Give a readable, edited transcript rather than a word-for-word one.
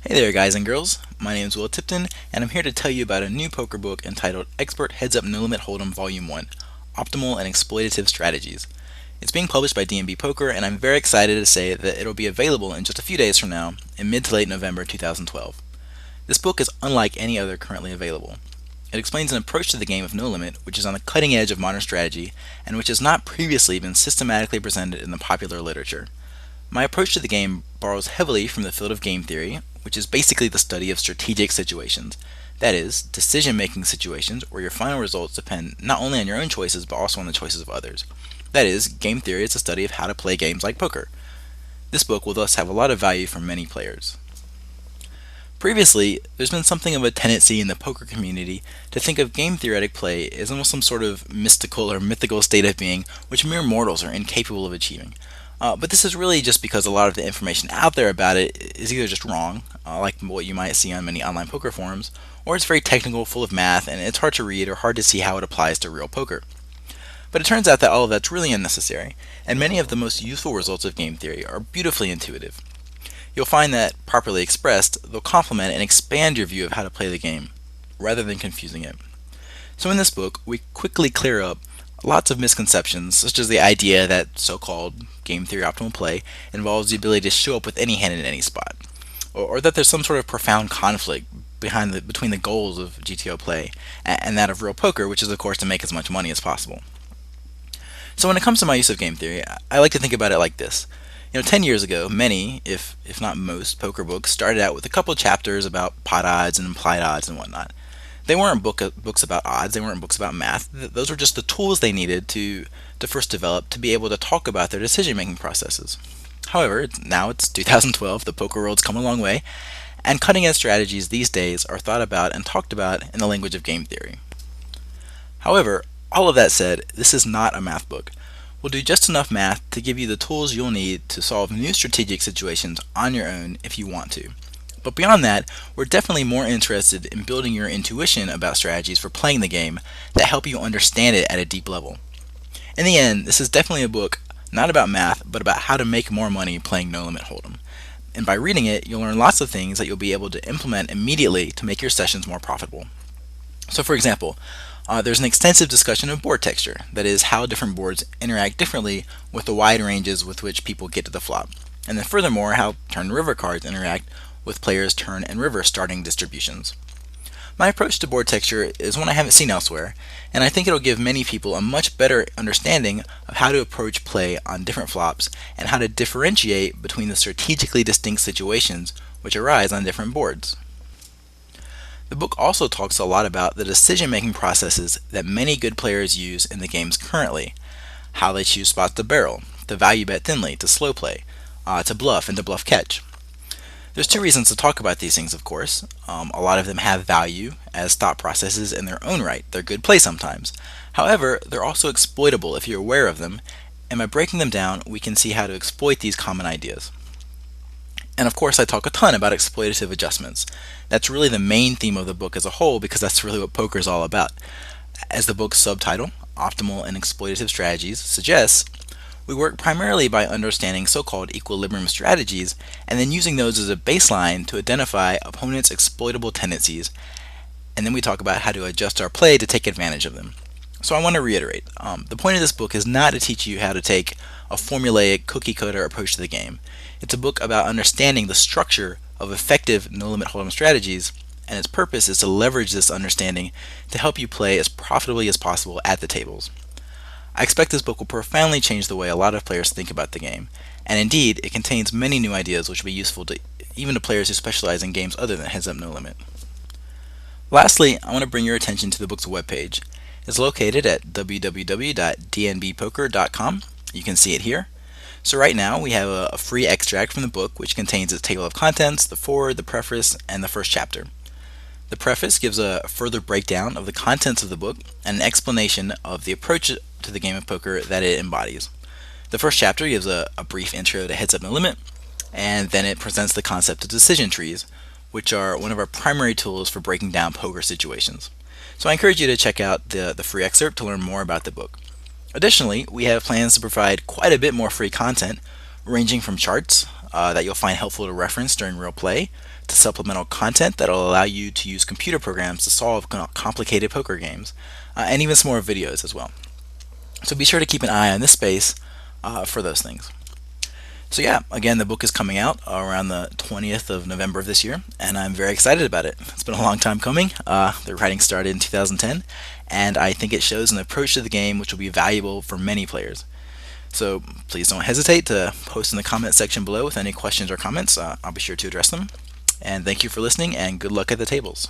Hey there, guys and girls. My name is Will Tipton, and I'm here to tell you about a new poker book entitled Expert Heads Up No Limit Hold'em Volume 1 Optimal and Exploitative Strategies. It's being published by D&B Poker, and I'm very excited to say that it'll be available in just a few days from now, in mid to late November 2012. This book is unlike any other currently available. It explains an approach to the game of No Limit, which is on the cutting edge of modern strategy, and which has not previously been systematically presented in the popular literature. My approach to the game borrows heavily from the field of game theory, which is basically the study of strategic situations. That is, decision making situations where your final results depend not only on your own choices but also on the choices of others. That is, game theory is the study of how to play games like poker. This book will thus have a lot of value for many players. Previously, there's been something of a tendency in the poker community to think of game theoretic play as almost some sort of mystical or mythical state of being which mere mortals are incapable of achieving. But this is really just because a lot of the information out there about it is either just wrong, like what you might see on many online poker forums, or it's very technical, full of math, and it's hard to read or hard to see how it applies to real poker. But it turns out that all of that's really unnecessary, and many of the most useful results of game theory are beautifully intuitive. You'll find that, properly expressed, they'll complement and expand your view of how to play the game, rather than confusing it. So in this book, we quickly clear up lots of misconceptions, such as the idea that so-called game theory optimal play involves the ability to show up with any hand in any spot, or that there's some sort of profound conflict between the goals of GTO play and that of real poker, which is of course to make as much money as possible. So when it comes to my use of game theory, I like to think about it like this. 10 years ago, many, if not most, poker books started out with a couple chapters about pot odds and implied odds and whatnot. They weren't books about odds, they weren't books about math. Those were just the tools they needed to first develop to be able to talk about their decision making processes. However, now it's 2012, the poker world's come a long way, and cutting edge strategies these days are thought about and talked about in the language of game theory. However, all of that said, this is not a math book. We'll do just enough math to give you the tools you'll need to solve new strategic situations on your own if you want to. But beyond that, we're definitely more interested in building your intuition about strategies for playing the game that help you understand it at a deep level. In the end, this is definitely a book not about math, but about how to make more money playing No Limit Hold'em. And by reading it, you'll learn lots of things that you'll be able to implement immediately to make your sessions more profitable. So for example, there's an extensive discussion of board texture, that is, how different boards interact differently with the wide ranges with which people get to the flop. And then furthermore, how turn and river cards interact with players' turn and river starting distributions. My approach to board texture is one I haven't seen elsewhere, and I think it'll give many people a much better understanding of how to approach play on different flops and how to differentiate between the strategically distinct situations which arise on different boards. The book also talks a lot about the decision-making processes that many good players use in the games currently, how they choose spots to barrel, to value bet thinly, to slow play, to bluff, and to bluff catch. There's two reasons to talk about these things, of course. A lot of them have value as thought processes in their own right. They're good play sometimes. However, they're also exploitable if you're aware of them, and by breaking them down, we can see how to exploit these common ideas. And of course, I talk a ton about exploitative adjustments. That's really the main theme of the book as a whole because that's really what poker is all about. As the book's subtitle, Optimal and Exploitative Strategies, suggests, we work primarily by understanding so-called equilibrium strategies and then using those as a baseline to identify opponents' exploitable tendencies, and then we talk about how to adjust our play to take advantage of them. So I want to reiterate, the point of this book is not to teach you how to take a formulaic cookie-cutter approach to the game. It's a book about understanding the structure of effective no-limit hold'em strategies, and its purpose is to leverage this understanding to help you play as profitably as possible at the tables. I expect this book will profoundly change the way a lot of players think about the game, and indeed, it contains many new ideas which will be useful even to players who specialize in games other than Heads Up No Limit. Lastly, I want to bring your attention to the book's webpage. It's located at www.dnbpoker.com. You can see it here. So right now, we have a free extract from the book which contains its table of contents, the foreword, the preface, and the first chapter. The preface gives a further breakdown of the contents of the book and an explanation of the approach to the game of poker that it embodies. The first chapter gives a brief intro to Heads Up No Limit, and then it presents the concept of decision trees, which are one of our primary tools for breaking down poker situations. So I encourage you to check out the free excerpt to learn more about the book. Additionally, we have plans to provide quite a bit more free content, ranging from charts, that you'll find helpful to reference during real play, to supplemental content that will allow you to use computer programs to solve complicated poker games, and even some more videos as well. So be sure to keep an eye on this space for those things. So yeah, again, the book is coming out around the 20th of November of this year, and I'm very excited about it. It's been a long time coming. The writing started in 2010, and I think it shows an approach to the game which will be valuable for many players. So please don't hesitate to post in the comment section below with any questions or comments. I'll be sure to address them. And thank you for listening, and good luck at the tables.